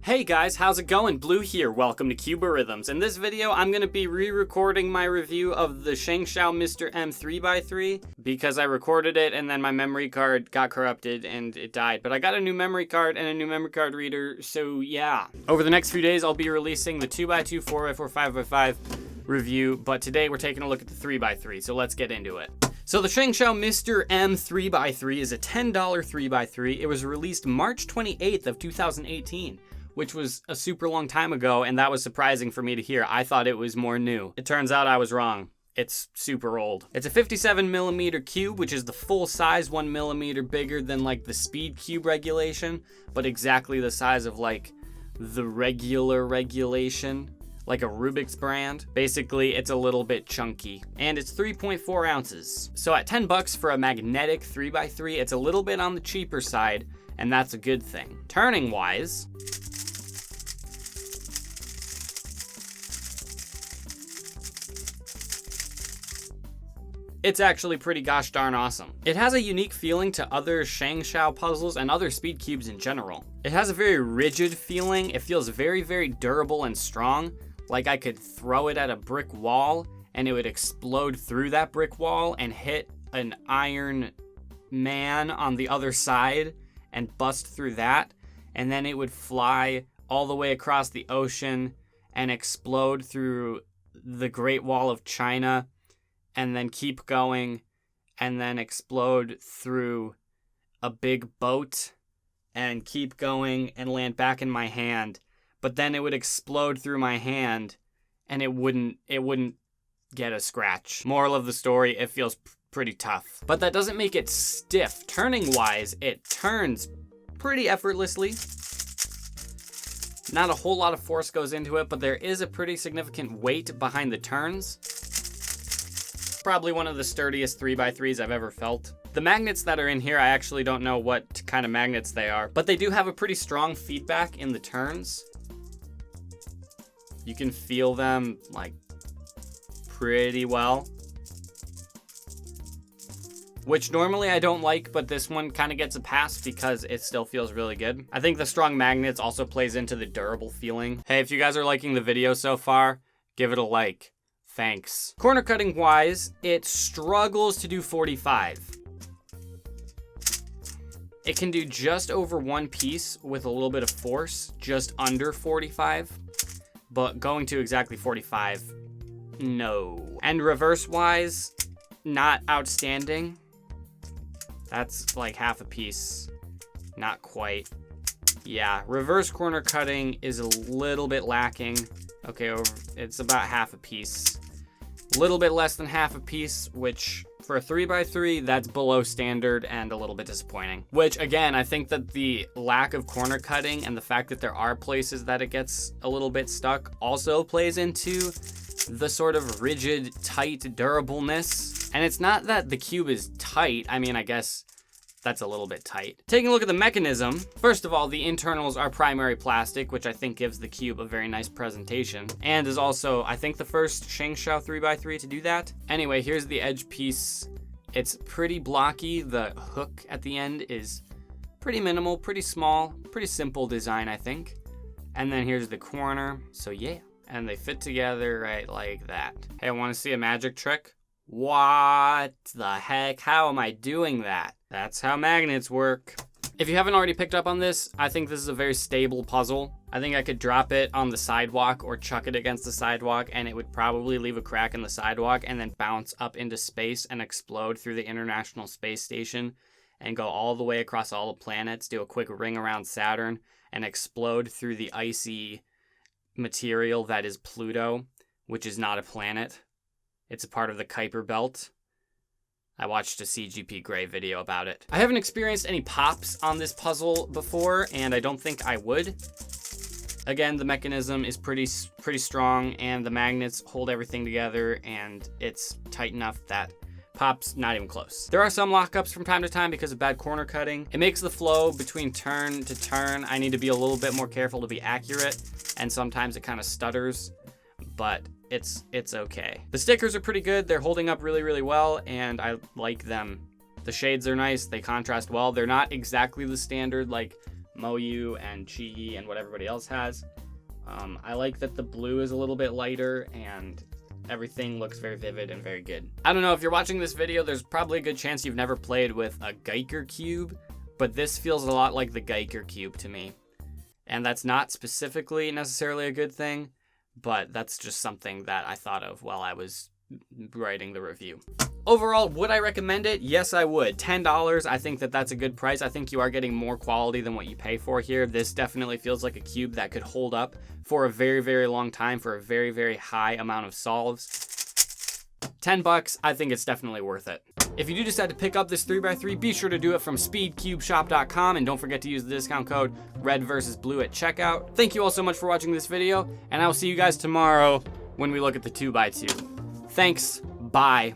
Hey guys, how's it going? Blue here, welcome to Cubeorithms. In this video, I'm going to be re-recording my review of the Shengshou Mr. M 3x3 because I recorded it and then my memory card got corrupted and it died. But I got a new memory card and a new memory card reader, so yeah. Over the next few days, I'll be releasing the 2x2, 4x4, 5x5 review, but today we're taking a look at the 3x3, so let's get into it. So the Shengshou Mr. M 3x3 is a $10 3x3. It was released March 28th of 2018. Which was a super long time ago, and that was surprising for me to hear. I thought it was more new. It turns out I was wrong. It's super old. It's a 57mm cube, which is the full size, 1mm bigger than like the SpeedCube regulation, but exactly the size of like the regular regulation, like a Rubik's brand. Basically, it's a little bit chunky, and it's 3.4 ounces. So at 10 bucks for a magnetic 3x3, it's a little bit on the cheaper side, and that's a good thing. Turning wise, it's actually pretty gosh darn awesome. It has a unique feeling to other Shengshou puzzles and other speed cubes in general. It has a very rigid feeling. It feels very, very durable and strong. Like I could throw it at a brick wall and it would explode through that brick wall and hit an iron man on the other side and bust through that. And then it would fly all the way across the ocean and explode through the Great Wall of China, and then keep going, and then explode through a big boat, and keep going and land back in my hand. But then it would explode through my hand, and it wouldn't get a scratch. Moral of the story, it feels pretty tough. But that doesn't make it stiff. Turning-wise, it turns pretty effortlessly. Not a whole lot of force goes into it, but there is a pretty significant weight behind the turns. Probably one of the sturdiest 3x3s I've ever felt. The magnets that are in here, I actually don't know what kind of magnets they are, but they do have a pretty strong feedback in the turns. You can feel them like pretty well. Which normally I don't like, but this one kind of gets a pass because it still feels really good. I think the strong magnets also plays into the durable feeling. Hey, if you guys are liking the video so far, give it a like. Thanks. Corner cutting wise, it struggles to do 45. It can do just over one piece with a little bit of force, just under 45, but going to exactly 45, no. And reverse wise, not outstanding. That's like half a piece, not quite. Yeah, reverse corner cutting is a little bit lacking. Okay, it's about half a piece. A little bit less than half a piece, which for a 3x3, that's below standard and a little bit disappointing. Which again, I think that the lack of corner cutting and the fact that there are places that it gets a little bit stuck also plays into the sort of rigid, tight durableness. And it's not that the cube is tight. I mean, I guess that's a little bit tight. Taking a look at the mechanism, first of all, the internals are primary plastic, which I think gives the cube a very nice presentation, and is also, I think, the first Shengshou 3x3 to do that. Anyway, here's the edge piece. It's pretty blocky. The hook at the end is pretty minimal, pretty small, pretty simple design, I think. And then here's the corner, so yeah. And they fit together right like that. Hey, I wanna see a magic trick? What the heck? How am I doing that? That's how magnets work. If you haven't already picked up on this, I think this is a very stable puzzle. I think I could drop it on the sidewalk or chuck it against the sidewalk and it would probably leave a crack in the sidewalk and then bounce up into space and explode through the International Space Station and go all the way across all the planets, do a quick ring around Saturn, and explode through the icy material that is Pluto, which is not a planet. It's a part of the Kuiper Belt. I watched a CGP Grey video about it. I haven't experienced any pops on this puzzle before, and I don't think I would. Again, the mechanism is pretty strong, and the magnets hold everything together, and it's tight enough that pops not even close. There are some lockups from time to time because of bad corner cutting. It makes the flow between turn to turn. I need to be a little bit more careful to be accurate, and sometimes it kind of stutters, but it's okay. The stickers are pretty good. They're holding up really, really well, and I like them. The shades are nice. They contrast well. They're not exactly the standard like Moyu and Chi and what everybody else has. I like that the blue is a little bit lighter and everything looks very vivid and very good. I don't know, if you're watching this video, there's probably a good chance you've never played with a Geiger cube, but this feels a lot like the Geiger cube to me. And that's not specifically necessarily a good thing, but that's just something that I thought of while I was writing the review. Overall, would I recommend it? Yes, I would. $10, I think that that's a good price. I think you are getting more quality than what you pay for here. This definitely feels like a cube that could hold up for a very, very long time for a very, very high amount of solves. $10, I think it's definitely worth it. If you do decide to pick up this 3x3, be sure to do it from SpeedCubeShop.com, and don't forget to use the discount code RED_BLUE at checkout. Thank you all so much for watching this video, and I will see you guys tomorrow when we look at the 2x2. Thanks, bye.